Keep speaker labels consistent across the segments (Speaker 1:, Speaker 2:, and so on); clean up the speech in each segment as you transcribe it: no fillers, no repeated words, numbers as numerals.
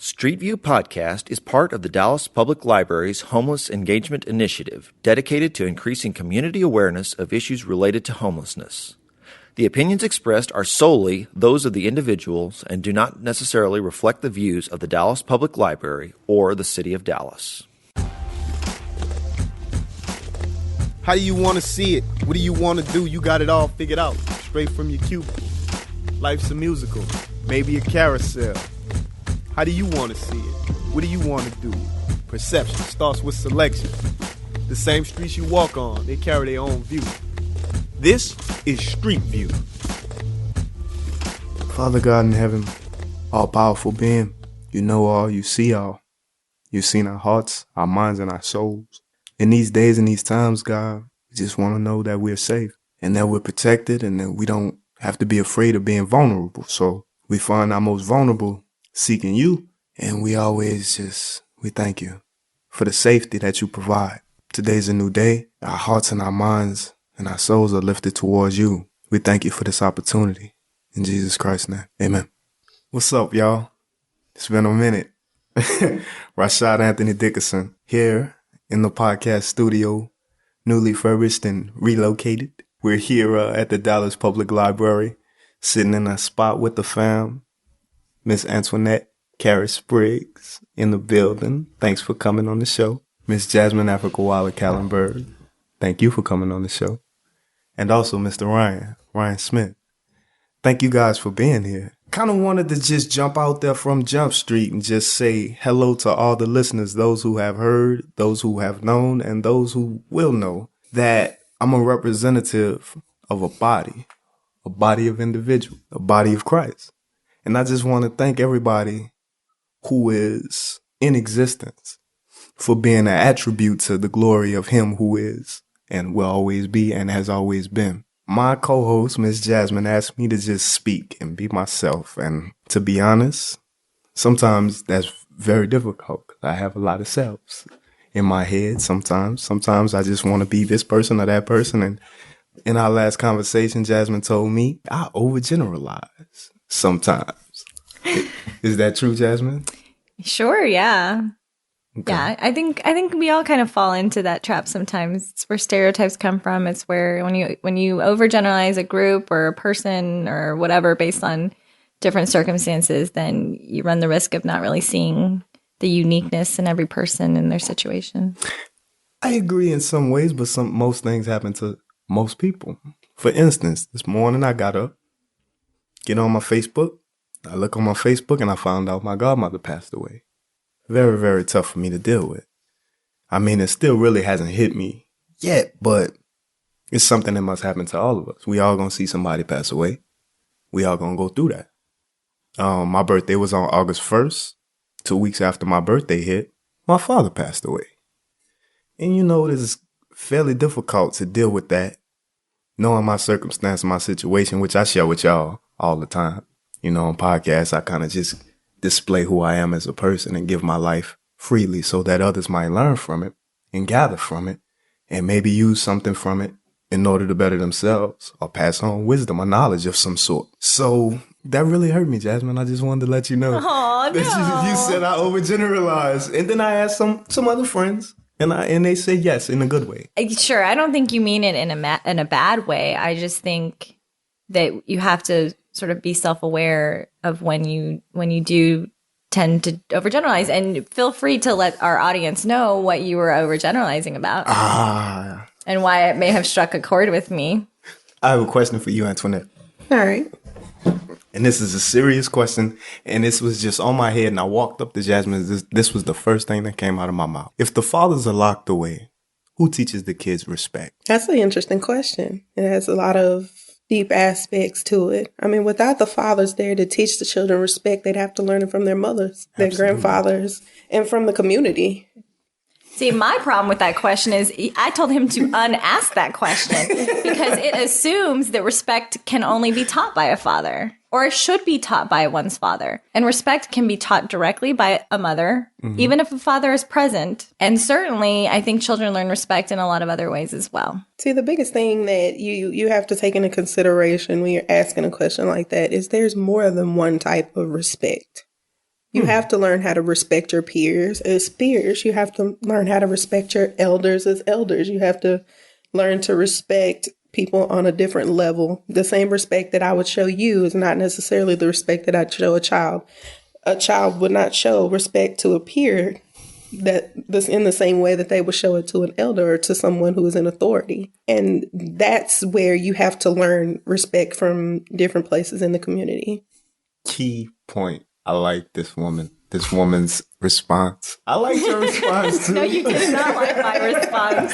Speaker 1: Street View Podcast is part of the Dallas Public Library's Homeless Engagement Initiative, dedicated to increasing community awareness of issues related to homelessness. The opinions expressed are solely those of the individuals and do not necessarily reflect the views of the Dallas Public Library or the City of Dallas.
Speaker 2: How do you want to see it? What do you want to do? You got it all figured out, straight from your cubicle. Life's a musical, maybe a carousel. How do you want to see it? What do you want to do? Perception starts with selection. The same streets you walk on, they carry their own view. This is Street View.
Speaker 3: Father God in heaven, all-powerful being, you know all, you see all. You've seen our hearts, our minds, and our souls. In these days and these times, God, we just want to know that we're safe and that we're protected and that we don't have to be afraid of being vulnerable. So we find our most vulnerable seeking you, and we thank you for the safety that you provide. Today's a new day. Our hearts and our minds and our souls are lifted towards you. We thank you for this opportunity. In Jesus Christ's name, amen. What's up, y'all? It's been a minute. Rashad Anthony Dickerson here in the podcast studio, newly furbished and relocated. We're here at the Dallas Public Library, sitting in a spot with the fam. Miss Antoinette, Carrie Spriggs in the building. Thanks for coming on the show. Miss Jasmine Africa Waller Callenberg. Thank you for coming on the show. And also Mr. Ryan Smith. Thank you guys for being here. Kind of wanted to just jump out there from Jump Street and just say hello to all the listeners, those who have heard, those who have known, and those who will know that I'm a representative of a body of individuals, a body of Christ. And I just want to thank everybody who is in existence for being an attribute to the glory of Him who is and will always be and has always been. My co-host, Miss Jasmine, asked me to just speak and be myself. And to be honest, sometimes that's very difficult. I have a lot of selves in my head sometimes. Sometimes I just want to be this person or that person. And in our last conversation, Jasmine told me I overgeneralize sometimes. Is that true, Jasmine?
Speaker 4: Sure, yeah.
Speaker 3: Okay.
Speaker 4: Yeah, I think we all kind of fall into that trap sometimes. It's where stereotypes come from. It's where when you overgeneralize a group or a person or whatever based on different circumstances, then you run the risk of not really seeing the uniqueness in every person and their situation.
Speaker 3: I agree in some ways, but most things happen to most people. For instance, this morning I got up, get on my Facebook. I look on my Facebook and I found out my godmother passed away. Very, very tough for me to deal with. I mean, it still really hasn't hit me yet, but it's something that must happen to all of us. We all gonna see somebody pass away. We all gonna go through that. My birthday was on August 1st. 2 weeks after my birthday hit, my father passed away. And you know, it is fairly difficult to deal with that, knowing my circumstance, my situation, which I share with y'all all the time. You know, on podcasts, I kind of just display who I am as a person and give my life freely so that others might learn from it and gather from it and maybe use something from it in order to better themselves or pass on wisdom or knowledge of some sort. So that really hurt me, Jasmine. I just wanted to let you know.
Speaker 4: Oh, no.
Speaker 3: You said I overgeneralized. And then I asked some other friends and they said yes, in a good way.
Speaker 4: Sure, I don't think you mean it in a bad way. I just think that you have to sort of be self-aware of when you do tend to overgeneralize, and feel free to let our audience know what you were overgeneralizing about and why it may have struck a chord with me.
Speaker 3: I have a question for you, Antoinette.
Speaker 5: All right.
Speaker 3: And this is a serious question, and this was just on my head, and I walked up to Jasmine. This was the first thing that came out of my mouth. If the fathers are locked away, who teaches the kids respect?
Speaker 5: That's an interesting question. It has a lot of deep aspects to it. I mean, without the fathers there to teach the children respect, they'd have to learn it from their mothers, their grandfathers, and from the community.
Speaker 4: See, my problem with that question is I told him to unask that question because it assumes that respect can only be taught by a father, or it should be taught by one's father. And respect can be taught directly by a mother, even if a father is present. And certainly, I think children learn respect in a lot of other ways as well.
Speaker 5: See, the biggest thing that you have to take into consideration when you're asking a question like that is there's more than one type of respect. You have to learn how to respect your peers as peers. You have to learn how to respect your elders as elders. You have to learn to respect people on a different level. The same respect that I would show you is not necessarily the respect that I'd show a child. A child would not show respect to a peer that's in the same way that they would show it to an elder or to someone who is in authority. And that's where you have to learn respect from different places in the community.
Speaker 3: Key point. I like this woman's response. I like your response too.
Speaker 4: No, you did not like my response.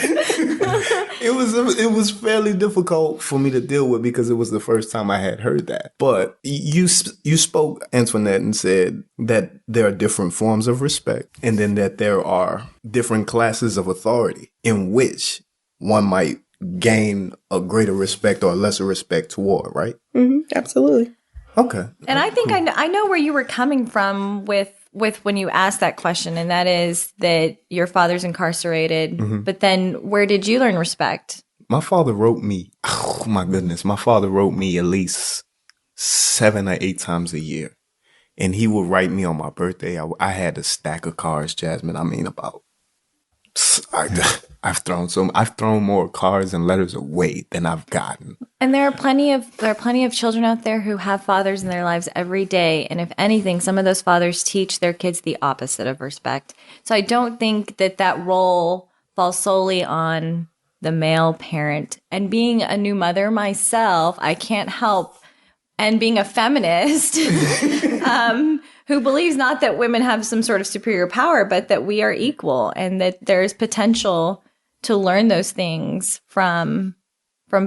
Speaker 3: It was fairly difficult for me to deal with because it was the first time I had heard that. But you spoke, Antoinette, and said that there are different forms of respect, and then that there are different classes of authority in which one might gain a greater respect or a lesser respect toward, right?
Speaker 5: Mm-hmm, absolutely.
Speaker 3: Okay.
Speaker 4: And I think I know where you were coming from with when you asked that question, and that is that your father's incarcerated.
Speaker 3: Mm-hmm.
Speaker 4: But then where did you learn respect?
Speaker 3: My father wrote me, oh my goodness, my father wrote me at least 7 or 8 times a year. And he would write me on my birthday. I had a stack of cards, Jasmine. I mean, I've thrown more cards and letters away than I've gotten.
Speaker 4: And there are plenty of children out there who have fathers in their lives every day. And if anything, some of those fathers teach their kids the opposite of respect. So I don't think that role falls solely on the male parent. And being a new mother myself, I can't help, and being a feminist, who believes not that women have some sort of superior power, but that we are equal and that there's potential to learn those things from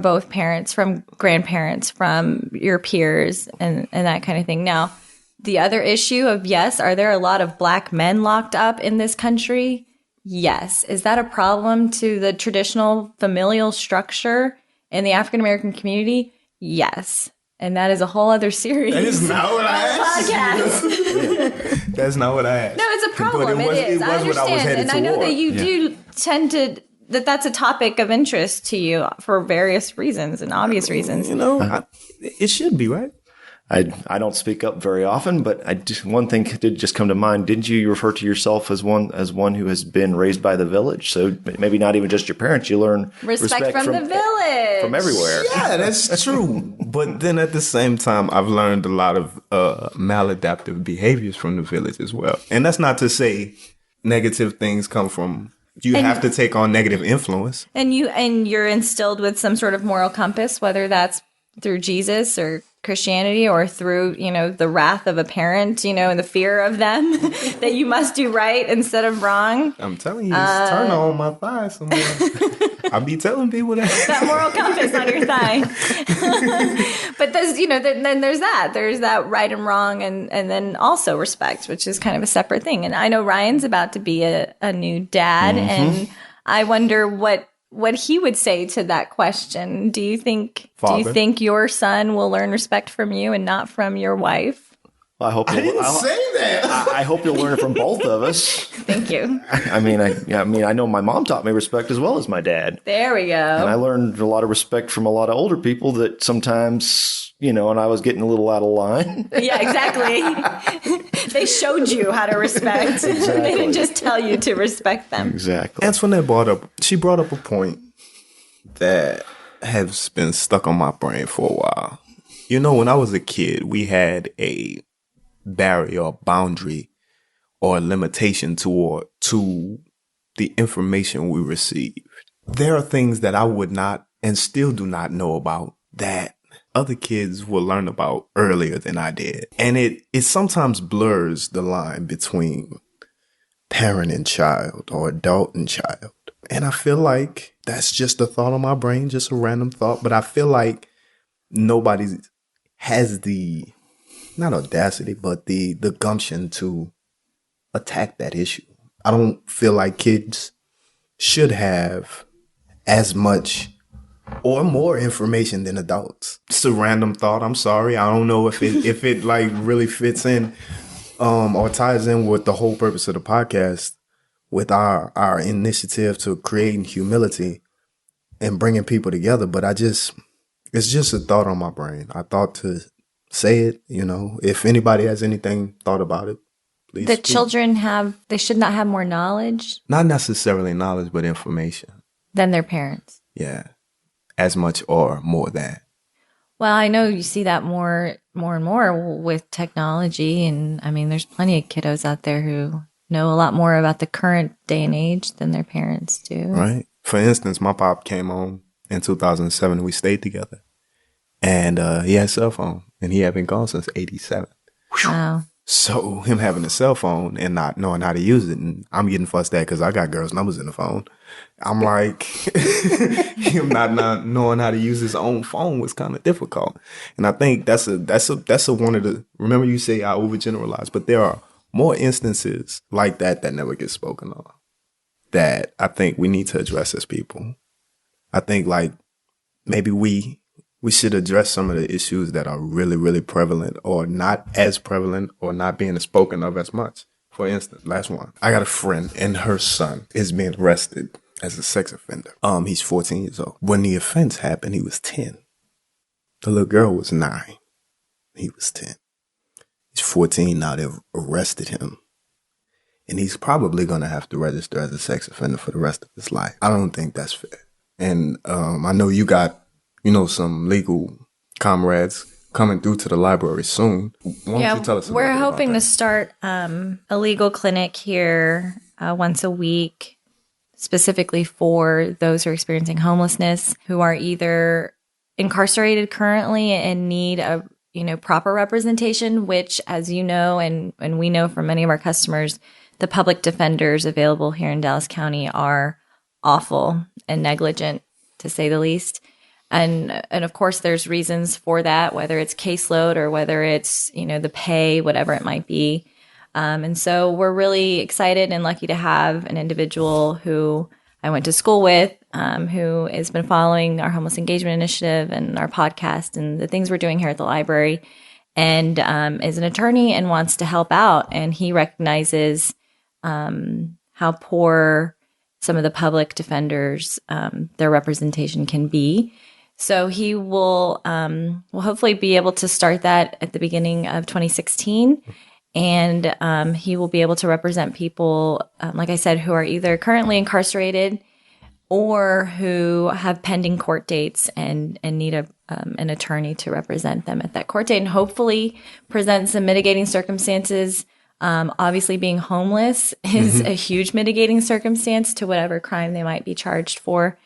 Speaker 4: both parents, from grandparents, from your peers, and that kind of thing. Now, the other issue of, yes, are there a lot of Black men locked up in this country? Yes. Is that a problem to the traditional familial structure in the African American community? Yes. And that is a whole other series.
Speaker 3: That is not what I asked. That's not what I asked.
Speaker 4: No, it's a problem. It is. I understand. And I know that you do tend to, that's a topic of interest to you for various reasons and obvious reasons.
Speaker 3: You know, it should be, right?
Speaker 1: I don't speak up very often, but one thing did just come to mind. Didn't you refer to yourself as one who has been raised by the village? So maybe not even just your parents. You learn respect from the village, from everywhere.
Speaker 3: Yeah, that's true. But then at the same time, I've learned a lot of maladaptive behaviors from the village as well. And that's not to say negative things come from. You have to take on negative influence. And
Speaker 4: you're instilled with some sort of moral compass, whether that's through Jesus or Christianity or through, the wrath of a parent, and the fear of them that you must do right instead of wrong.
Speaker 3: I'm telling you, it's turn on my thigh somewhere. I be telling people that
Speaker 4: moral compass on your thigh. But there's, then there's that. There's that right and wrong, and then also respect, which is kind of a separate thing. And I know Ryan's about to be a new dad, mm-hmm. and I wonder what he would say to that question. Do you think your son will learn respect from you and not from your wife?
Speaker 1: Well, I hope
Speaker 3: I didn't say that.
Speaker 1: I hope you'll learn it from both of us.
Speaker 4: Thank you.
Speaker 1: I know my mom taught me respect as well as my dad.
Speaker 4: There we go.
Speaker 1: And I learned a lot of respect from a lot of older people that sometimes, and I was getting a little out of line.
Speaker 4: Yeah, exactly. They showed you how to respect. Exactly. They didn't just tell you to respect them.
Speaker 3: Exactly. Antoinette brought up a point that has been stuck on my brain for a while. When I was a kid, we had a barrier or boundary or limitation to the information we received. There are things that I would not and still do not know about that other kids will learn about earlier than I did. And it sometimes blurs the line between parent and child or adult and child. And I feel like that's just a thought on my brain, just a random thought. But I feel like nobody has the, not audacity, but the gumption to attack that issue. I don't feel like kids should have as much or more information than adults. It's a random thought. I'm sorry. I don't know if it like really fits in or ties in with the whole purpose of the podcast, with our initiative to creating humility and bringing people together. But it's just a thought on my brain. I thought to say it, if anybody has anything thought about it, Please
Speaker 4: The
Speaker 3: speak.
Speaker 4: children they should not have more knowledge
Speaker 3: Not necessarily knowledge, but information.
Speaker 4: than their parents.
Speaker 3: Yeah. As much or more than.
Speaker 4: Well, I know you see that more and more with technology. And I mean, there's plenty of kiddos out there who know a lot more about the current day and age than their parents do.
Speaker 3: Right. For instance, my pop came home in 2007 and we stayed together. And he had a cell phone and he had been gone since 87.
Speaker 4: Wow.
Speaker 3: So him having a cell phone and not knowing how to use it, and I'm getting fussed at because I got girls' numbers in the phone. I'm like, him not knowing how to use his own phone was kind of difficult. And I think that's a one of the, remember you say I overgeneralize, but there are more instances like that never get spoken of that I think we need to address as people. I think like maybe we should address some of the issues that are really, really prevalent or not as prevalent or not being spoken of as much. For instance, last one. I got a friend and her son is being arrested as a sex offender. He's 14 years old. When the offense happened, he was 10. The little girl was 9. He was 10. He's 14 now. They've arrested him. And he's probably going to have to register as a sex offender for the rest of his life. I don't think that's fair. And I know you got some legal comrades coming through to the library soon. Why don't you tell us
Speaker 4: we're
Speaker 3: about
Speaker 4: hoping
Speaker 3: that?
Speaker 4: to start a legal clinic here once a week, specifically for those who are experiencing homelessness, who are either incarcerated currently and need a proper representation, which, as you know, and we know from many of our customers, the public defenders available here in Dallas County are awful and negligent, to say the least. And of course, there's reasons for that, whether it's caseload or whether it's, the pay, whatever it might be. And so we're really excited and lucky to have an individual who I went to school with, who has been following our homeless engagement initiative and our podcast and the things we're doing here at the library, and is an attorney and wants to help out. And he recognizes how poor some of the public defenders, their representation can be. So he will hopefully be able to start that at the beginning of 2016. And he will be able to represent people, like I said, who are either currently incarcerated or who have pending court dates and need an attorney to represent them at that court date, and hopefully present some mitigating circumstances. Obviously, being homeless is a huge mitigating circumstance to whatever crime they might be charged for.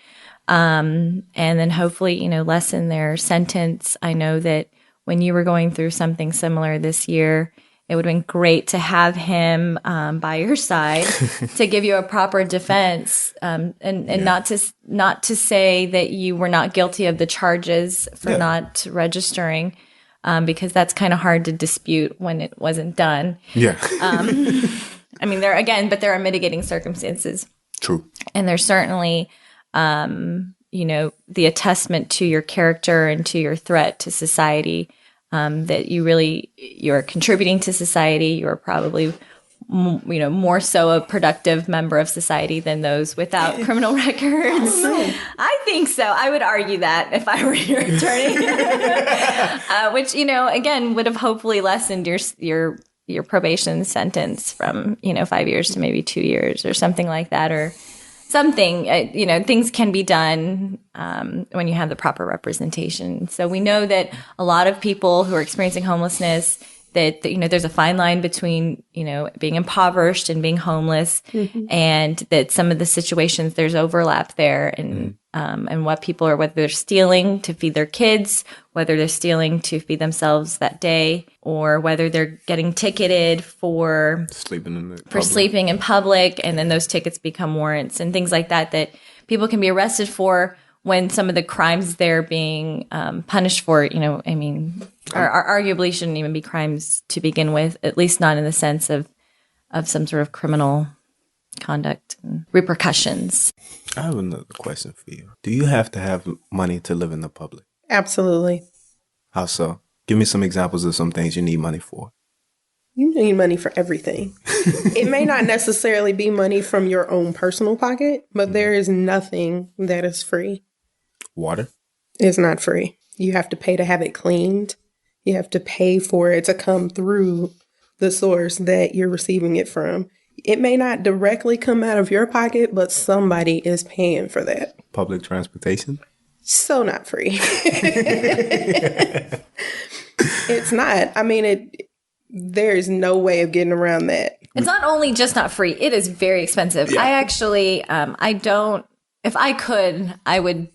Speaker 4: And then hopefully, lessen their sentence. I know that when you were going through something similar this year, it would have been great to have him by your side to give you a proper defense, and not to say that you were not guilty of the charges for not registering, because that's kind of hard to dispute when it wasn't done.
Speaker 3: Yeah.
Speaker 4: I mean, there are mitigating circumstances.
Speaker 3: True.
Speaker 4: And there's certainly, the attestment to your character and to your threat to society, that you're contributing to society. You're probably, more so a productive member of society than those without criminal records. I think so. I would argue that if I were your attorney, which, again, would have hopefully lessened your probation sentence from, 5 years to maybe 2 years or something like that, or something. Things can be done when you have the proper representation. So we know that a lot of people who are experiencing homelessness, that there's a fine line between, being impoverished and being homeless, and that some of the situations there's overlap there, and what people are, whether they're stealing to feed their kids, whether they're stealing to feed themselves that day, or whether they're getting ticketed for sleeping in public, and then those tickets become warrants and things like that people can be arrested for, when some of the crimes they're being punished for, are arguably shouldn't even be crimes to begin with, at least not in the sense of some sort of criminal conduct and repercussions.
Speaker 3: I have another question for you. Do you have to have money to live in the public?
Speaker 5: Absolutely.
Speaker 3: How so? Give me some examples of some things you need money for.
Speaker 5: You need money for everything. It may not necessarily be money from your own personal pocket, but there is nothing that is free.
Speaker 3: Water?
Speaker 5: It's not free. You have to pay to have it cleaned. You have to pay for it to come through the source that you're receiving it from. It may not directly come out of your pocket, but somebody is paying for that.
Speaker 3: Public transportation?
Speaker 5: So not free. It's not. I mean, there is no way of getting around that.
Speaker 4: It's not only just not free, it is very expensive. Yeah. I actually, if I could, I would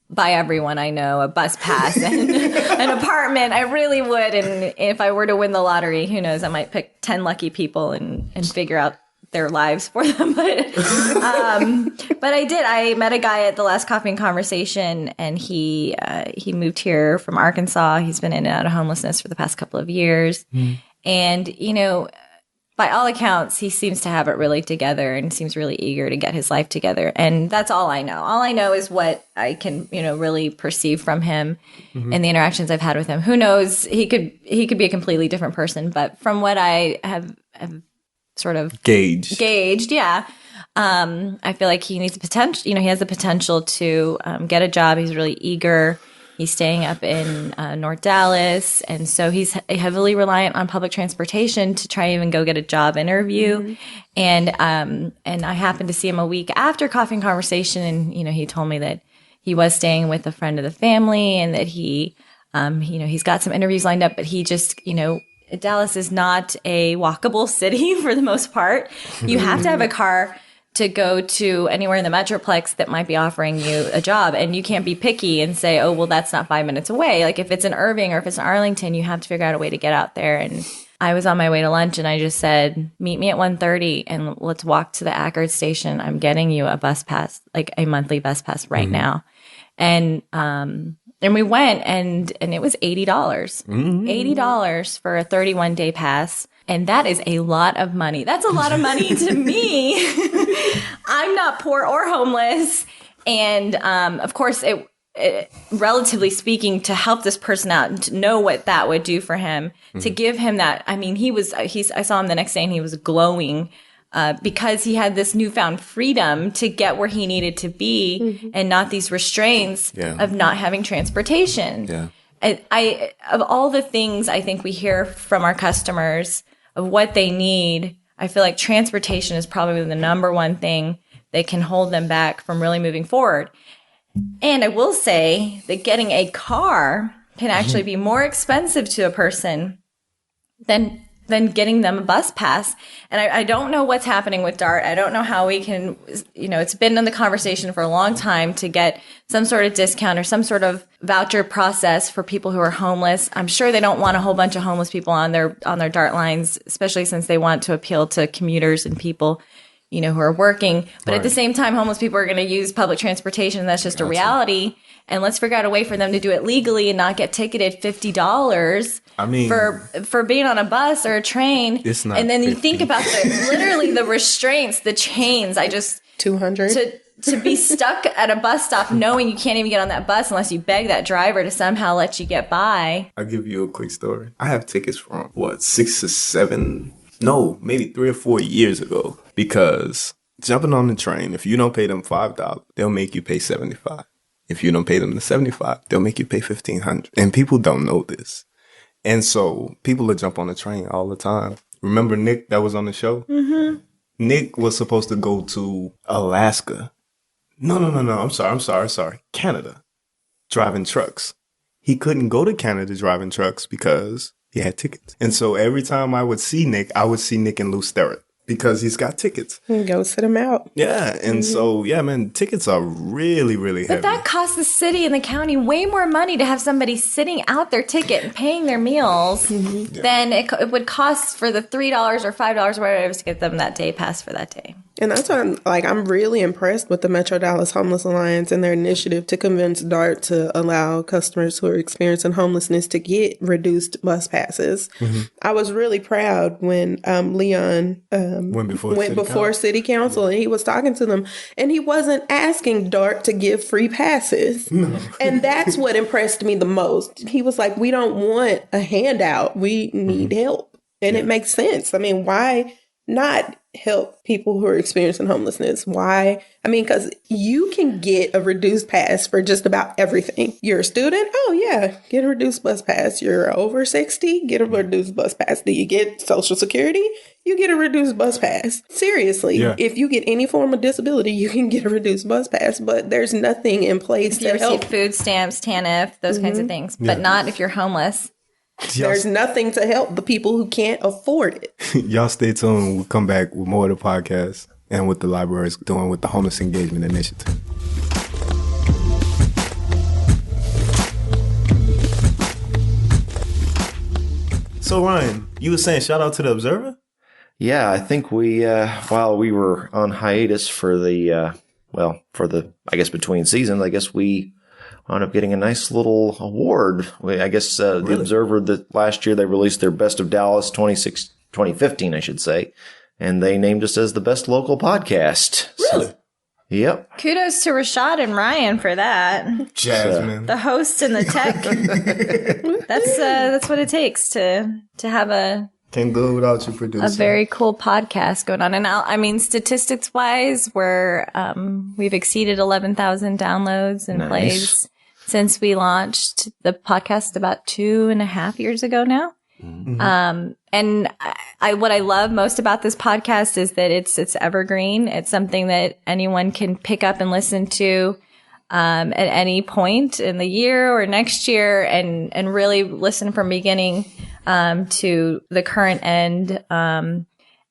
Speaker 4: buy everyone I know a bus pass and an apartment. I really would. And if I were to win the lottery, who knows, I might pick 10 lucky people and figure out their lives for them. But I did. I met a guy at the last Coffee and Conversation, and he moved here from Arkansas. He's been in and out of homelessness for the past couple of years. And, by all accounts, he seems to have it really together and seems really eager to get his life together. And that's all I know. All I know is what I can, really perceive from him and the interactions I've had with him. Who knows? He could be a completely different person. But from what I have sort of gauged, yeah. I feel like he needs the potential. He has the potential to get a job. He's really eager. He's staying up in North Dallas, and so he's heavily reliant on public transportation to try and even go get a job interview. And I happened to see him a week after Coffee and Conversation, and he told me that he was staying with a friend of the family, and that he, he's got some interviews lined up, but he just, Dallas is not a walkable city for the most part. You have to have a car to go to anywhere in the Metroplex that might be offering you a job. And you can't be picky and say, oh, well, that's not 5 minutes away. Like if it's in Irving or if it's in Arlington, you have to figure out a way to get out there. And I was on my way to lunch and I just said, meet me at 1:30 and let's walk to the Ackerd station. I'm getting you a bus pass, like a monthly bus pass right now. And we went and it was $80. $80 for a 31-day pass. And that is a lot of money. That's a lot of money to me. I'm not poor or homeless. And, of course, it, relatively speaking, to help this person out and to know what that would do for him, to give him that. I mean, I saw him the next day and he was glowing, because he had this newfound freedom to get where he needed to be and not these restraints of not having transportation. Yeah. I of all the things I think we hear from our customers of what they need, I feel like transportation is probably the number one thing that can hold them back from really moving forward. And I will say that getting a car can actually be more expensive to a person than getting them a bus pass. And I don't know what's happening with DART. I don't know how we can, it's been in the conversation for a long time to get some sort of discount or some sort of voucher process for people who are homeless. I'm sure they don't want a whole bunch of homeless people on their DART lines, especially since they want to appeal to commuters and people, who are working. But at the same time, homeless people are going to use public transportation. And that's just a reality. And let's figure out a way for them to do it legally and not get ticketed $50 for being on a bus or a train.
Speaker 3: It's not.
Speaker 4: And then you think about literally the restraints, the chains. I just
Speaker 5: 200
Speaker 4: to be stuck at a bus stop knowing you can't even get on that bus unless you beg that driver to somehow let you get by.
Speaker 3: I'll give you a quick story. I have tickets from 6 or 7, no, maybe 3 or 4 years ago, because jumping on the train, if you don't pay them $5, they'll make you pay $75. If you don't pay them the $75, they'll make you pay $1,500. And people don't know this. And so people that jump on the train all the time. Remember Nick that was on the show? Mm-hmm. Nick was supposed to go to Alaska. No. I'm sorry. Canada. Driving trucks. He couldn't go to Canada driving trucks because he had tickets. And so every time I would see Nick in Lou Sterrett. Because he's got tickets.
Speaker 5: Go sit him out.
Speaker 3: Yeah. And so, tickets are really, really heavy.
Speaker 4: But that costs the city and the county way more money to have somebody sitting out their ticket and paying their meals than it would cost for the $3 or $5 or whatever it was to get them that day pass for that day.
Speaker 5: And that's why I'm really impressed with the Metro Dallas Homeless Alliance and their initiative to convince DART to allow customers who are experiencing homelessness to get reduced bus passes. Mm-hmm. I was really proud when Leon went before City Council and he was talking to them and he wasn't asking DART to give free passes. No. And that's what impressed me the most. He was like, we don't want a handout. We need help. And it makes sense. I mean, why not help people who are experiencing homelessness. Why? I mean, because you can get a reduced pass for just about everything. You're a student? Oh, yeah, get a reduced bus pass. You're over 60? Get a reduced bus pass. Do you get Social Security? You get a reduced bus pass. Seriously, if you get any form of disability, you can get a reduced bus pass, but there's nothing in place to help.
Speaker 4: Food stamps, TANF, those kinds of things, but not if you're homeless.
Speaker 5: There's nothing to help the people who can't afford it.
Speaker 3: Y'all stay tuned. We'll come back with more of the podcast and what the library is doing with the Homeless Engagement Initiative. So, Ryan, you were saying shout out to the Observer?
Speaker 1: Yeah, I think we, while we were on hiatus for the, I guess between seasons, I guess we wound up getting a nice little award. I guess the Observer, that last year they released their Best of Dallas 2015, I should say, and they named us as the best local podcast.
Speaker 3: Really?
Speaker 1: So, yep.
Speaker 4: Kudos to Rashad and Ryan for that.
Speaker 3: Jasmine.
Speaker 4: The host and the tech. That's what it takes to have a
Speaker 3: Can't do it without you producing.
Speaker 4: a very cool podcast going on. And I mean, statistics wise, we've exceeded 11,000 downloads and plays since we launched the podcast about 2.5 years ago now. Mm-hmm. And what I love most about this podcast is that it's evergreen. It's something that anyone can pick up and listen to at any point in the year or next year, and really listen from beginning to the current end,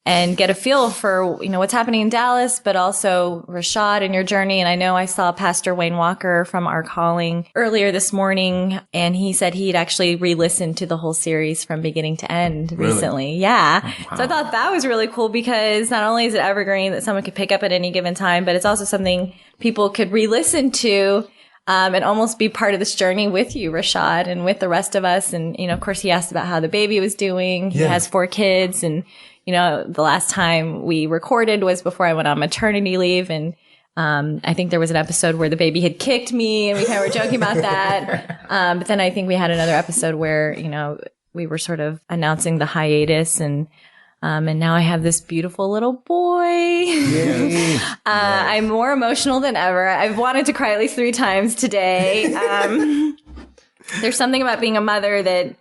Speaker 4: and get a feel for, what's happening in Dallas, but also Rashad and your journey. And I know I saw Pastor Wayne Walker from Our Calling earlier this morning, and he said he'd actually re-listened to the whole series from beginning to end recently. Yeah. Wow. So I thought that was really cool, because not only is it evergreen that someone could pick up at any given time, but it's also something people could re-listen to, and almost be part of this journey with you, Rashad, and with the rest of us. And, of course, he asked about how the baby was doing. He has 4 kids, and the last time we recorded was before I went on maternity leave. And I think there was an episode where the baby had kicked me, and we kind of were joking about that. But then I think we had another episode where, we were sort of announcing the hiatus, and now I have this beautiful little boy. I'm more emotional than ever. I've wanted to cry at least 3 times today. There's something about being a mother that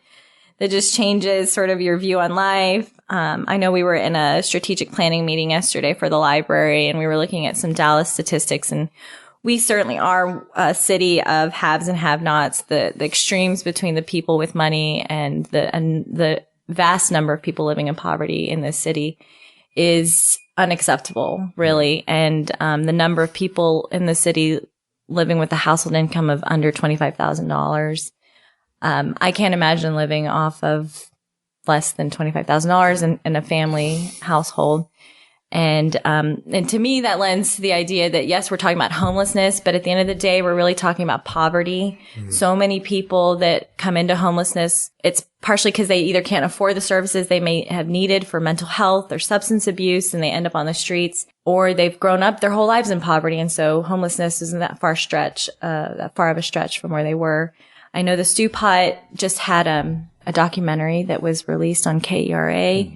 Speaker 4: just changes sort of your view on life. I know we were in a strategic planning meeting yesterday for the library, and we were looking at some Dallas statistics, and we certainly are a city of haves and have-nots. The extremes between the people with money and the vast number of people living in poverty in this city is unacceptable, really. And the number of people in the city living with a household income of under $25,000. I can't imagine living off of less than $25,000 in a family household. And to me, that lends to the idea that, yes, we're talking about homelessness, but at the end of the day, we're really talking about poverty. Mm-hmm. So many people that come into homelessness, it's partially because they either can't afford the services they may have needed for mental health or substance abuse, and they end up on the streets, or they've grown up their whole lives in poverty. And so homelessness isn't that far of a stretch from where they were. I know the Stew Pot just had a documentary that was released on KERA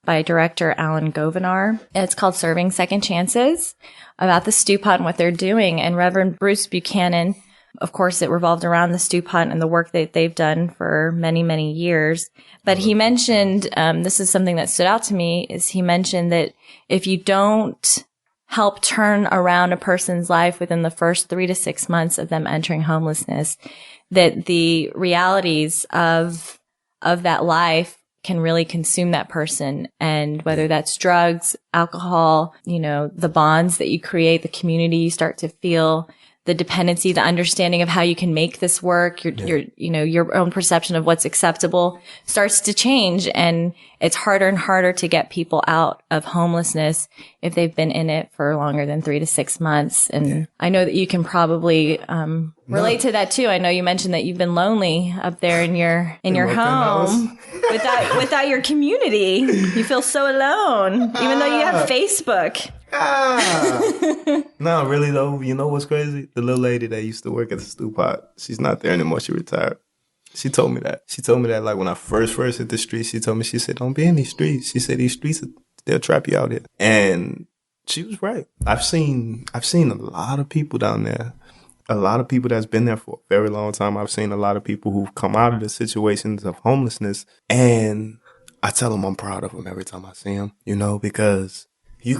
Speaker 4: by director Alan Govinar. It's called Serving Second Chances, about the Stew Pot and what they're doing. And Reverend Bruce Buchanan, of course, it revolved around the Stew Pot and the work that they've done for many, many years. But he mentioned, this is something that stood out to me, is he mentioned that if you don't help turn around a person's life within the first 3 to 6 months of them entering homelessness, that the realities of that life can really consume that person. And whether that's drugs, alcohol, the bonds that you create, the community you start to feel, the dependency, the understanding of how you can make this work, your own perception of what's acceptable starts to change. And it's harder and harder to get people out of homelessness if they've been in it for longer than 3 to 6 months. And I know that you can probably relate to that too. I know you mentioned that you've been lonely up there in your home without your community. You feel so alone, even though you have Facebook.
Speaker 3: No, really though, you know what's crazy? The little lady that used to work at the Stew Pot, she's not there anymore. She retired. She told me that. Like when I first hit the streets, she told me, she said, don't be in these streets. She said, these streets are They'll trap you out here. And she was right. I've seen a lot of people down there. A lot of people that's been there for a very long time. I've seen a lot of people who've come out of the situations of homelessness, and I tell them I'm proud of them every time I see them, you know, because you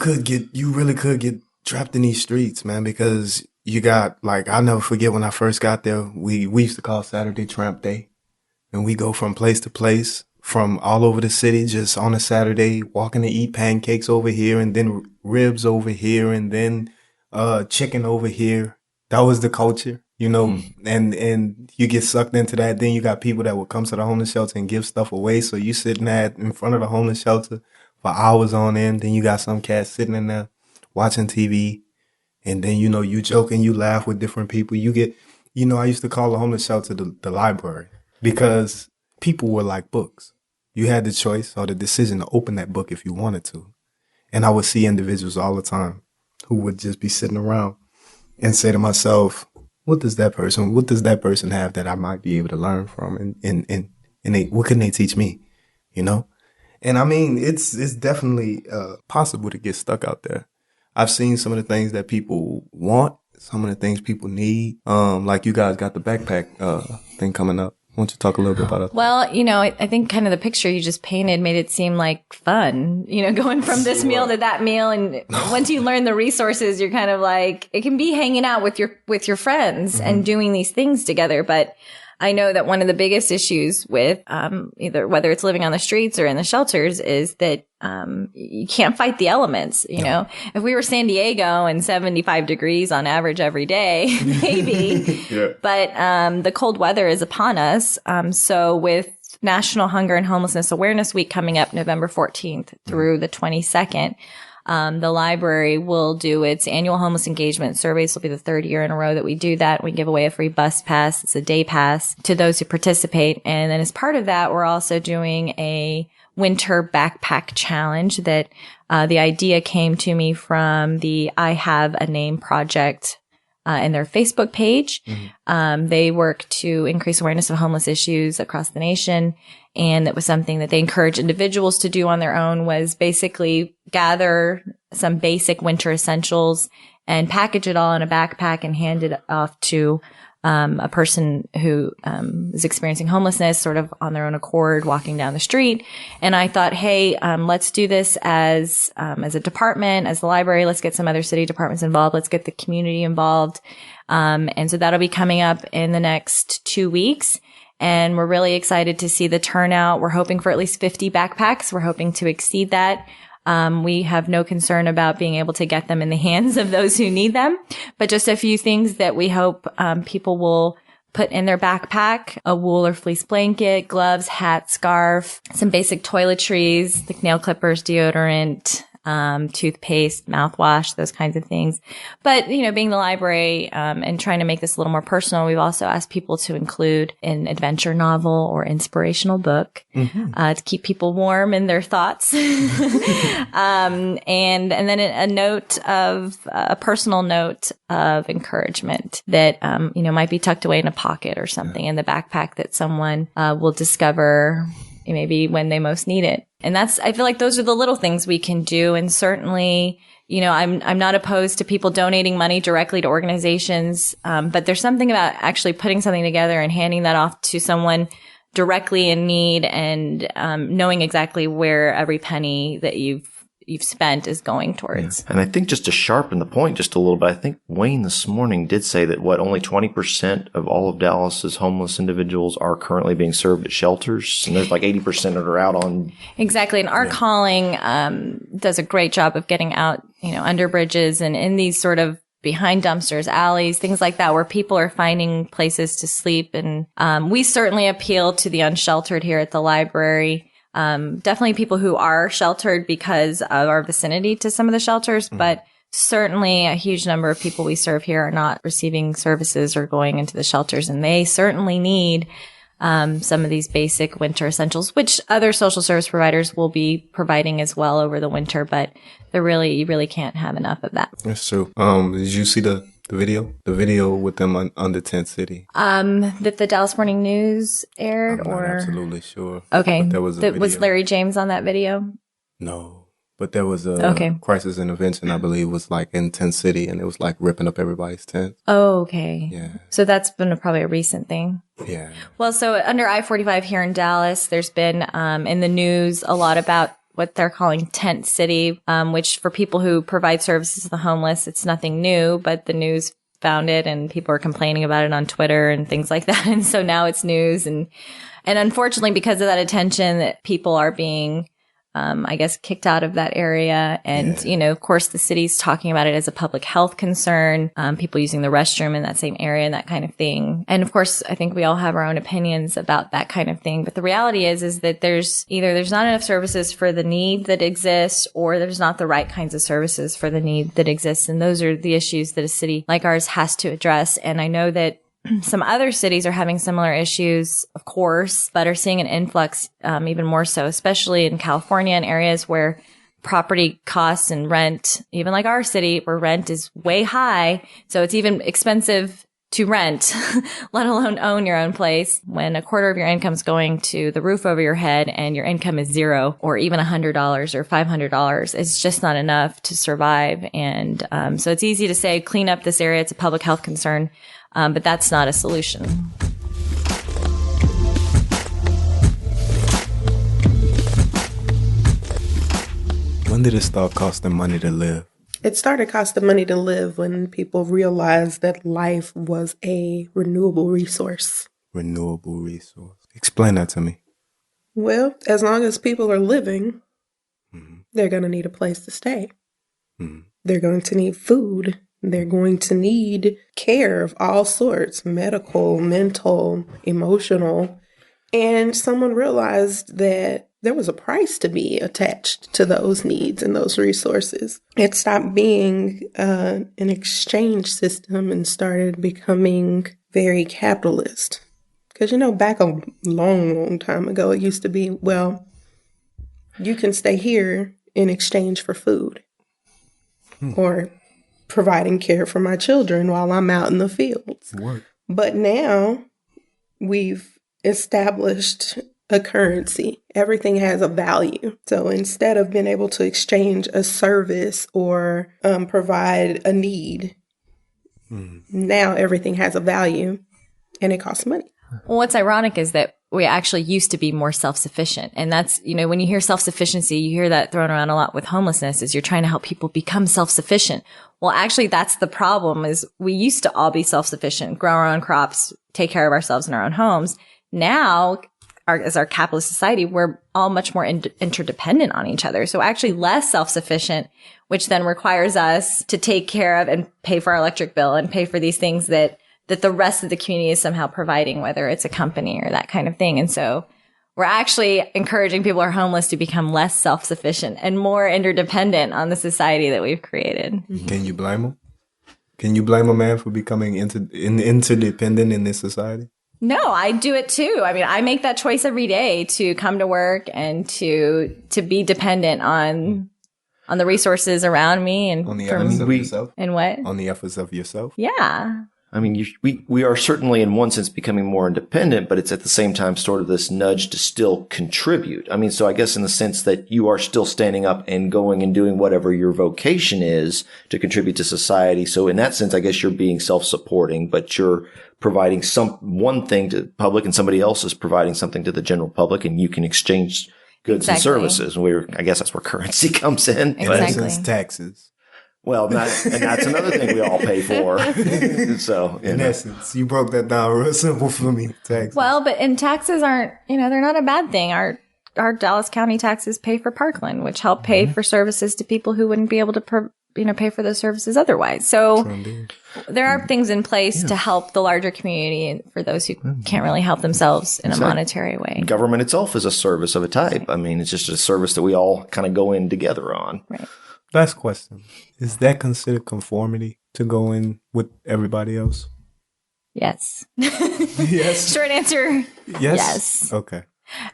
Speaker 3: really could get trapped in these streets, man, because you got, like, I'll never forget when I first got there, we used to call Saturday Tramp Day, and we go from place to place, from all over the city, just on a Saturday, walking to eat pancakes over here, and then ribs over here, and then chicken over here. That was the culture, you know, and you get sucked into that. Then you got people that will come to the homeless shelter and give stuff away. So you sitting there in front of the homeless shelter for hours on end. Then you got some cats sitting in there watching TV. And then, you know, you joke and you laugh with different people. You get, you know, I used to call the homeless shelter the library, because people were like books. You had the choice or the decision to open that book if you wanted to. And I would see individuals all the time who would just be sitting around and say to myself, what does that person have that I might be able to learn from? And what can they teach me? You know? And I mean, it's definitely possible to get stuck out there. I've seen some of the things that people want, some of the things people need. Like you guys got the backpack thing coming up. Why don't you talk a little bit about it?
Speaker 4: Well, you know, I think kind of the picture you just painted made it seem like fun, you know, going from this meal to that meal. And once you learn the resources, you're kind of like, it can be hanging out with your friends and doing these things together. But I know that one of the biggest issues with either whether it's living on the streets or in the shelters is that you can't fight the elements. You know, if we were San Diego and 75 degrees on average every day, maybe. But the cold weather is upon us. So with National Hunger and Homelessness Awareness Week coming up November 14th through the 22nd, the library will do its annual homeless engagement survey. This will be the third year in a row that we do that. We give away a free bus pass. It's a day pass to those who participate. And then as part of that, we're also doing a winter backpack challenge that the idea came to me from the I Have a Name project in their Facebook page. They work to increase awareness of homeless issues across the nation. And that was something that they encourage individuals to do on their own, was basically gather some basic winter essentials and package it all in a backpack and hand it off to a person who is experiencing homelessness sort of on their own accord, walking down the street. And I thought, hey, let's do this as a department, as the library. Let's get some other city departments involved. Let's get the community involved. And so that'll be coming up in the next 2 weeks. And we're really excited to see the turnout. We're hoping for at least 50 backpacks. We're hoping to exceed that. We have no concern about being able to get them in the hands of those who need them, but just a few things that we hope people will put in their backpack: a wool or fleece blanket, gloves, hat, scarf, some basic toiletries, like nail clippers, deodorant, toothpaste, mouthwash, those kinds of things. But, you know, being the library, and trying to make this a little more personal, we've also asked people to include an adventure novel or inspirational book, to keep people warm in their thoughts. And then a personal note of encouragement that, you know, might be tucked away in a pocket or something in the backpack that someone, will discover maybe when they most need it. And I feel like those are the little things we can do. And certainly, you know, I'm not opposed to people donating money directly to organizations. But there's something about actually putting something together and handing that off to someone directly in need, and knowing exactly where every penny that you've spent is going towards.
Speaker 1: Yeah. And I think just to sharpen the point just a little bit, I think Wayne this morning did say that only 20% of all of Dallas's homeless individuals are currently being served at shelters, and there's like 80% that are out on.
Speaker 4: Exactly. And our calling does a great job of getting out, you know, under bridges and in these sort of behind dumpsters, alleys, things like that, where people are finding places to sleep. And we certainly appeal to the unsheltered here at the library. Definitely people who are sheltered because of our vicinity to some of the shelters, but certainly a huge number of people we serve here are not receiving services or going into the shelters, and they certainly need some of these basic winter essentials, which other social service providers will be providing as well over the winter, but you really can't have enough of that.
Speaker 3: That's true. Did you see the video? The video with them under Tent City?
Speaker 4: That the Dallas Morning News aired,
Speaker 3: I'm not absolutely sure.
Speaker 4: Okay.
Speaker 3: There was a video.
Speaker 4: Was Larry James on that video?
Speaker 3: No. But there was a crisis intervention, I believe, was like in Tent City, and it was like ripping up everybody's tents.
Speaker 4: Oh, okay.
Speaker 3: Yeah.
Speaker 4: So that's been probably a recent thing.
Speaker 3: Yeah.
Speaker 4: Well, so under I-45 here in Dallas, there's been in the news a lot about what they're calling Tent City, which for people who provide services to the homeless, it's nothing new, but the news found it and people are complaining about it on Twitter and things like that. And so now it's news. And unfortunately, because of that attention, that people are being I guess, kicked out of that area. And, you know, of course, the city's talking about it as a public health concern, people using the restroom in that same area and that kind of thing. And of course, I think we all have our own opinions about that kind of thing. But the reality is that there's not enough services for the need that exists, or there's not the right kinds of services for the need that exists. And those are the issues that a city like ours has to address. And I know that some other cities are having similar issues, of course, but are seeing an influx, even more so, especially in California and areas where property costs and rent, even like our city, where rent is way high. So it's even expensive to rent, let alone own your own place, when a quarter of your income is going to the roof over your head and your income is $0 or even $100 or $500. It's just not enough to survive. And so it's easy to say, clean up this area. It's a public health concern. But that's not a solution.
Speaker 3: When did it start costing money to live?
Speaker 5: It started costing money to live when people realized that life was a renewable resource.
Speaker 3: Renewable resource. Explain that to me.
Speaker 5: Well, as long as people are living, they're going to need a place to stay. They're going to need food. They're going to need care of all sorts, medical, mental, emotional. And someone realized that there was a price to be attached to those needs and those resources. It stopped being an exchange system and started becoming very capitalist. Because, you know, back a long, long time ago, it used to be, well, you can stay here in exchange for food. Or providing care for my children while I'm out in the fields.
Speaker 3: Work.
Speaker 5: But now we've established a currency. Everything has a value. So instead of being able to exchange a service or provide a need, now everything has a value and it costs money.
Speaker 4: Well, what's ironic is that we actually used to be more self-sufficient. And that's, you know, when you hear self-sufficiency, you hear that thrown around a lot with homelessness, is you're trying to help people become self-sufficient. Well, actually, that's the problem, is we used to all be self-sufficient, grow our own crops, take care of ourselves in our own homes. Now, as our capitalist society, we're all much more interdependent on each other. So actually less self-sufficient, which then requires us to take care of and pay for our electric bill and pay for these things that the rest of the community is somehow providing, whether it's a company or that kind of thing. And so we're actually encouraging people who are homeless to become less self-sufficient and more interdependent on the society that we've created.
Speaker 3: Can you blame them? Can you blame a man for becoming interdependent in this society?
Speaker 4: No, I do it too. I mean, I make that choice every day to come to work and to be dependent on the resources around me and
Speaker 3: on the efforts of yourself.
Speaker 4: And what?
Speaker 3: On the efforts of yourself.
Speaker 4: Yeah.
Speaker 1: I mean, we are certainly in one sense becoming more independent, but it's at the same time sort of this nudge to still contribute. I mean, so I guess in the sense that you are still standing up and going and doing whatever your vocation is to contribute to society. So in that sense, I guess you're being self-supporting, but you're providing one thing to the public and somebody else is providing something to the general public, and you can exchange goods and services. And I guess that's where currency comes in.
Speaker 3: In essence, taxes.
Speaker 1: Well, and that's another thing we all pay for. So,
Speaker 3: in essence, you broke that down real simple for me. Taxes.
Speaker 4: Well, but taxes aren't, they're not a bad thing. Our Dallas County taxes pay for Parkland, which help pay for services to people who wouldn't be able to, pay for those services otherwise. So there are things in place to help the larger community and for those who can't really help themselves in a monetary way.
Speaker 1: Government itself is a service of a type. I mean, it's just a service that we all kind of go in together on.
Speaker 4: Right.
Speaker 3: Last question. Is that considered conformity to go in with everybody else?
Speaker 4: Yes.
Speaker 3: Yes.
Speaker 4: Short answer.
Speaker 3: Yes. Okay.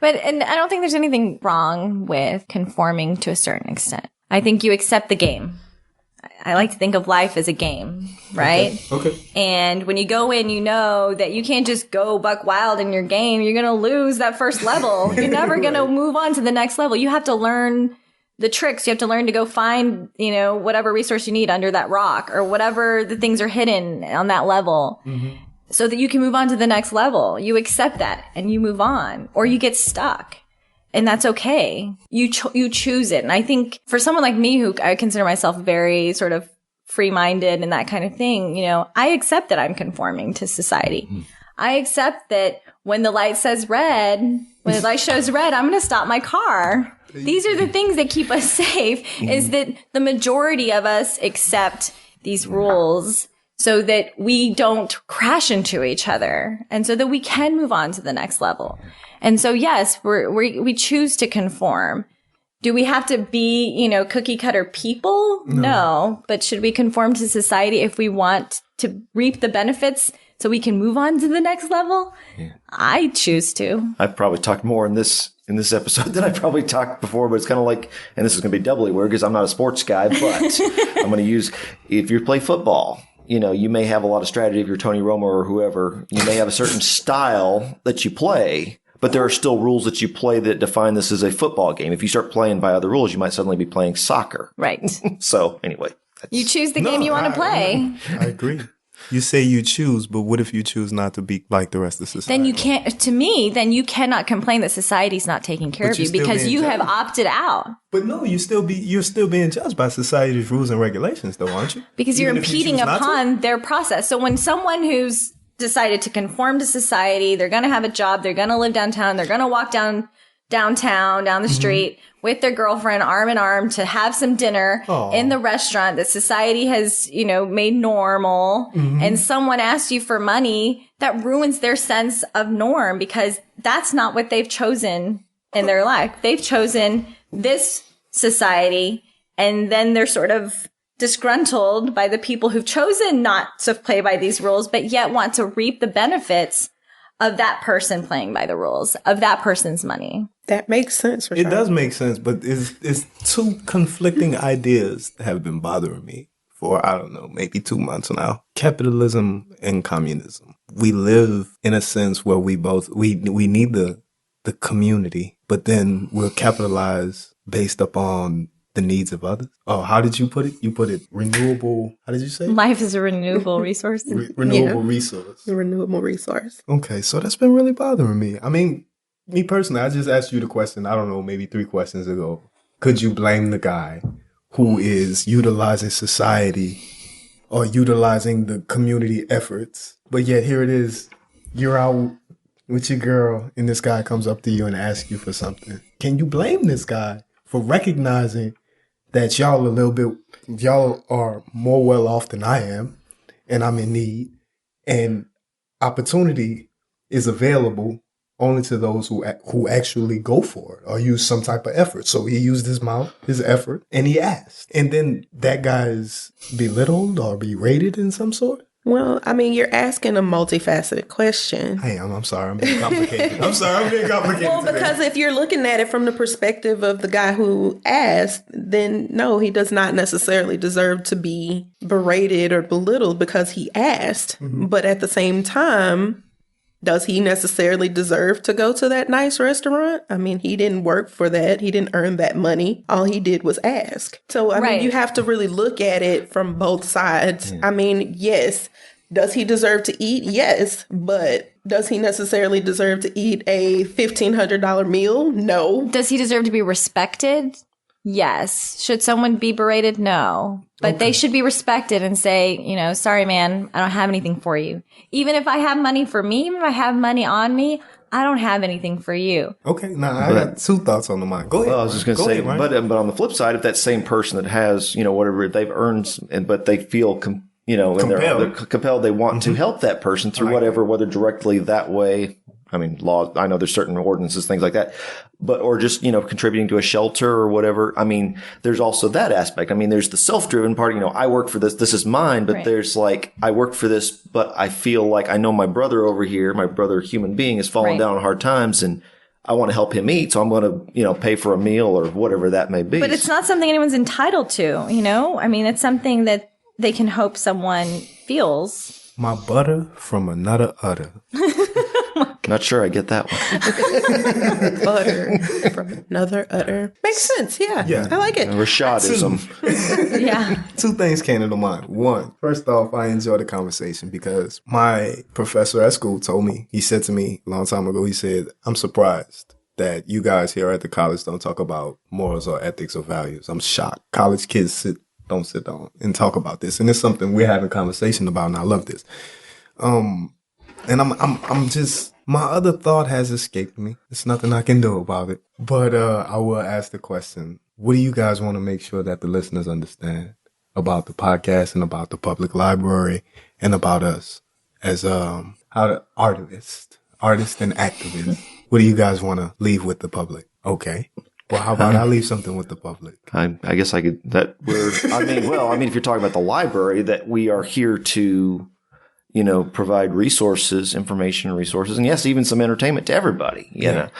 Speaker 4: And I don't think there's anything wrong with conforming to a certain extent. I think you accept the game. I like to think of life as a game, right?
Speaker 3: Okay.
Speaker 4: And when you go in, you know that you can't just go buck wild in your game. You're going to lose that first level. You're never going to move on to the next level. You have to learn the tricks. You have to learn to go find, whatever resource you need under that rock or whatever the things are hidden on that level so that you can move on to the next level. You accept that and you move on, or you get stuck. And that's okay. You choose it. And I think for someone like me, who I consider myself very sort of free-minded and that kind of thing, I accept that I'm conforming to society. I accept that when the light says red, when the light shows red, I'm going to stop my car. These are the things that keep us safe, is that the majority of us accept these rules so that we don't crash into each other and so that we can move on to the next level. And so, yes, we choose to conform. Do we have to be, cookie cutter people? No. But should we conform to society if we want to reap the benefits so we can move on to the next level? Yeah. I choose to.
Speaker 1: I've probably talked more in this episode than I probably talked before, but it's kind of like, and this is going to be doubly weird because I'm not a sports guy, but I'm going to use, if you play football, you may have a lot of strategy if you're Tony Romo or whoever. You may have a certain style that you play, but there are still rules that you play that define this as a football game. If you start playing by other rules, you might suddenly be playing soccer.
Speaker 4: Right.
Speaker 1: So anyway.
Speaker 4: You choose the game you want to play.
Speaker 3: I agree. You say you choose, but what if you choose not to be like the rest of society?
Speaker 4: Then you can't, to me, then you cannot complain that society's not taking care of you because you have opted out.
Speaker 3: But no, you're still being judged by society's rules and regulations though, aren't you?
Speaker 4: Because you're impeding upon their process. So when someone who's decided to conform to society, they're going to have a job, they're going to live downtown, they're going to walk downtown, down the street with their girlfriend arm in arm to have some dinner in the restaurant that society has, made normal. And someone asks you for money, that ruins their sense of norm because that's not what they've chosen in their life. They've chosen this society, and then they're sort of disgruntled by the people who've chosen not to play by these rules, but yet want to reap the benefits of that person playing by the rules, of that person's money.
Speaker 5: That makes sense, Rashad.
Speaker 3: It does make sense, but it's two conflicting ideas that have been bothering me for, I don't know, maybe 2 months now. Capitalism and communism. We live in a sense where we need the community, but then we'll capitalize based upon the needs of others. Oh, how did you put it? You put it renewable. How did you say it?
Speaker 4: Life is a renewable resource.
Speaker 3: Renewable resource.
Speaker 5: A renewable resource.
Speaker 3: Okay, so that's been really bothering me. I mean, me personally, I just asked you the question, I don't know, maybe 3 questions ago. Could you blame the guy who is utilizing society or utilizing the community efforts? But yet here it is, you're out with your girl and this guy comes up to you and asks you for something. Can you blame this guy for recognizing that y'all are more well off than I am, and I'm in need, and opportunity is available only to those who actually go for it or use some type of effort. So he used his effort, and he asked. And then that guy is belittled or berated in some sort?
Speaker 5: Well, I mean, you're asking a multifaceted question.
Speaker 3: Hey, I'm sorry. I'm being complicated. I'm being complicated.
Speaker 5: Well, because if you're looking at it from the perspective of the guy who asked, then no, he does not necessarily deserve to be berated or belittled because he asked. But at the same time, does he necessarily deserve to go to that nice restaurant? I mean, he didn't work for that. He didn't earn that money. All he did was ask. So, I mean, you have to really look at it from both sides. I mean, yes. Does he deserve to eat? Yes. But does he necessarily deserve to eat a $1,500 meal? No.
Speaker 4: Does he deserve to be respected? Yes. Should someone be berated? No. But they should be respected and say, sorry, man, I don't have anything for you. Even if I have money for me, even if I have money on me, I don't have anything for you.
Speaker 3: Okay. Now, I got 2 thoughts on the mind. Go ahead.
Speaker 1: Well, I was just going to say, but on the flip side, if that same person that has, whatever they've earned, but they feel and they're compelled, they want to help that person through whether directly that way. I mean, law, I know there's certain ordinances, things like that, or just, contributing to a shelter or whatever. I mean, there's also that aspect. I mean, there's the self-driven part, I work for this is mine, but there's I work for this, but I feel like I know my brother over here, my brother human being is falling down on hard times and I want to help him eat. So I'm going to, pay for a meal or whatever that may be.
Speaker 4: But it's not something anyone's entitled to, I mean, it's something that they can hope someone feels.
Speaker 3: My butter from another udder.
Speaker 4: Oh my
Speaker 1: Not sure I get that one.
Speaker 5: Butter from another udder. Makes sense. Yeah. I like it.
Speaker 1: Rashadism.
Speaker 4: Yeah.
Speaker 3: Two things came to mind. One, first off, I enjoyed the conversation because my professor at school told me, he said to me a long time ago, he said, I'm surprised that you guys here at the college don't talk about morals or ethics or values. I'm shocked. College kids don't sit down and talk about this. And it's something we're having a conversation about, and I love this. And I'm just, my other thought has escaped me. There's nothing I can do about it. But I will ask the question, what do you guys want to make sure that the listeners understand about the podcast and about the public library and about us as artists and activists? What do you guys want to leave with the public? Okay. Well, how about I leave something with the public?
Speaker 1: I guess I could, if you're talking about the library, that we are here to, provide resources, information resources, and yes, even some entertainment to everybody, you know.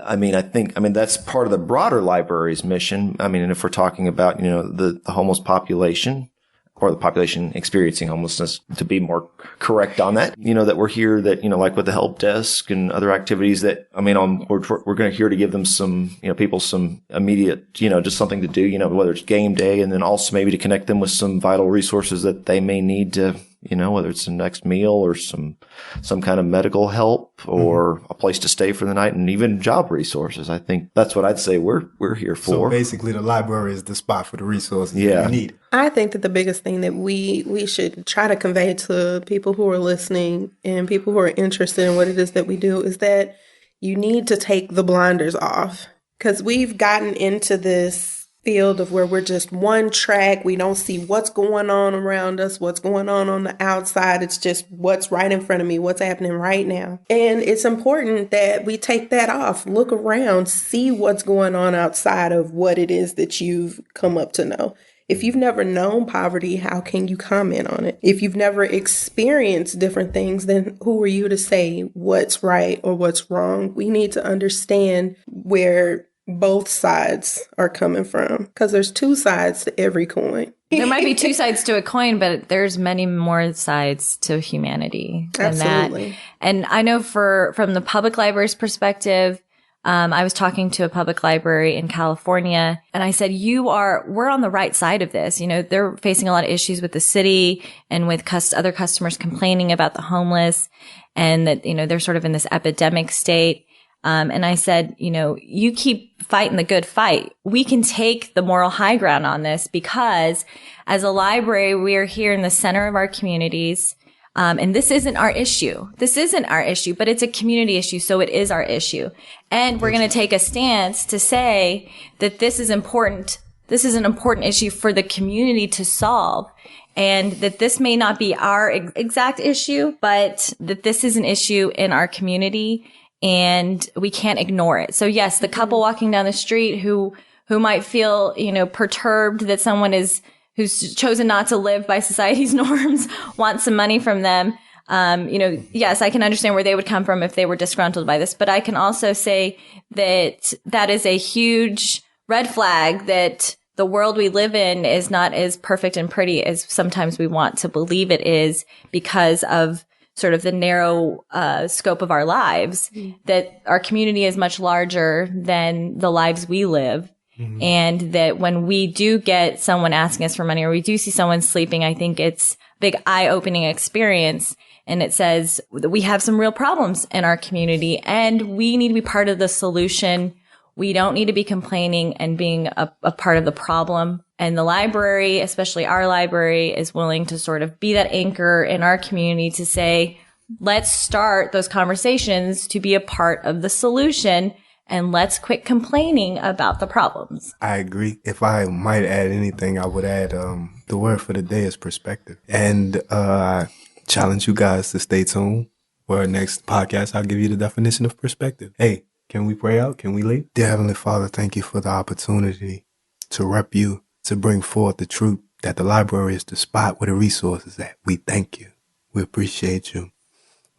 Speaker 1: I think that's part of the broader library's mission. And if we're talking about, the homeless population or the population experiencing homelessness, to be more correct on that, that we're here that, like with the help desk and other activities that, we're going to here to give them some, people some immediate, just something to do, whether it's game day, and then also maybe to connect them with some vital resources that they may need to, whether it's the next meal or some kind of medical help or a place to stay for the night, and even job resources. I think that's what I'd say we're here for.
Speaker 3: So basically the library is the spot for the resources that you need.
Speaker 5: I think that the biggest thing that we should try to convey to people who are listening and people who are interested in what it is that we do is that you need to take the blinders off, because we've gotten into this field of where we're just one track. We don't see what's going on around us, what's going on the outside. It's just what's right in front of me, what's happening right now. And it's important that we take that off, look around, see what's going on outside of what it is that you've come up to know. If you've never known poverty, how can you comment on it? If you've never experienced different things, then who are you to say what's right or what's wrong? We need to understand where both sides are coming from, because there's two sides to every coin.
Speaker 4: There might be two sides to a coin, but there's many more sides to humanity than
Speaker 5: Absolutely.
Speaker 4: that. And I know from the public library's perspective, I was talking to a public library in California, and I said, we're on the right side of this. They're facing a lot of issues with the city and with other customers complaining about the homeless, and that, they're sort of in this epidemic state. And I said, you keep fighting the good fight. We can take the moral high ground on this, because as a library, we are here in the center of our communities. And this isn't our issue. This isn't our issue, but it's a community issue. So it is our issue. And we're going to take a stance to say that this is important. This is an important issue for the community to solve. And that this may not be our exact issue, but that this is an issue in our community, and we can't ignore it. So yes, the couple walking down the street who might feel, perturbed that someone who's chosen not to live by society's norms wants some money from them. Yes, I can understand where they would come from if they were disgruntled by this, but I can also say that is a huge red flag, that the world we live in is not as perfect and pretty as sometimes we want to believe it is, because of sort of the narrow scope of our lives, that our community is much larger than the lives we live. Mm-hmm. And that when we do get someone asking us for money, or we do see someone sleeping, I think it's a big eye-opening experience. And it says that we have some real problems in our community, and we need to be part of the solution. We don't need to be complaining and being a part of the problem. And the library, especially our library, is willing to sort of be that anchor in our community to say, let's start those conversations to be a part of the solution, and let's quit complaining about the problems.
Speaker 3: I agree. If I might add anything, I would add the word for the day is perspective. And I challenge you guys to stay tuned for our next podcast. I'll give you the definition of perspective. Hey, can we pray out? Can we leave? Dear Heavenly Father, thank you for the opportunity to rep you, to bring forth the truth that the library is the spot where the resources at. We thank you. We appreciate you.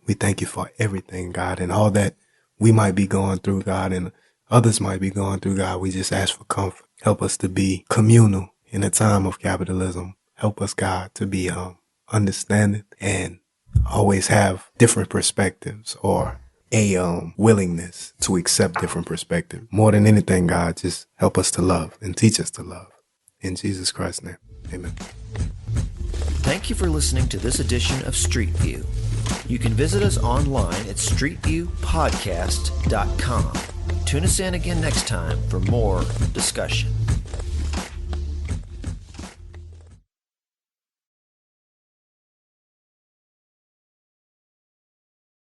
Speaker 3: We thank you for everything, God, and all that we might be going through, God, and others might be going through, God. We just ask for comfort. Help us to be communal in a time of capitalism. Help us, God, to be understanding and always have different perspectives or a willingness to accept different perspective. More than anything, God, just help us to love and teach us to love. In Jesus Christ's name, amen.
Speaker 1: Thank you for listening to this edition of Street View. You can visit us online at streetviewpodcast.com. Tune us in again next time for more discussion.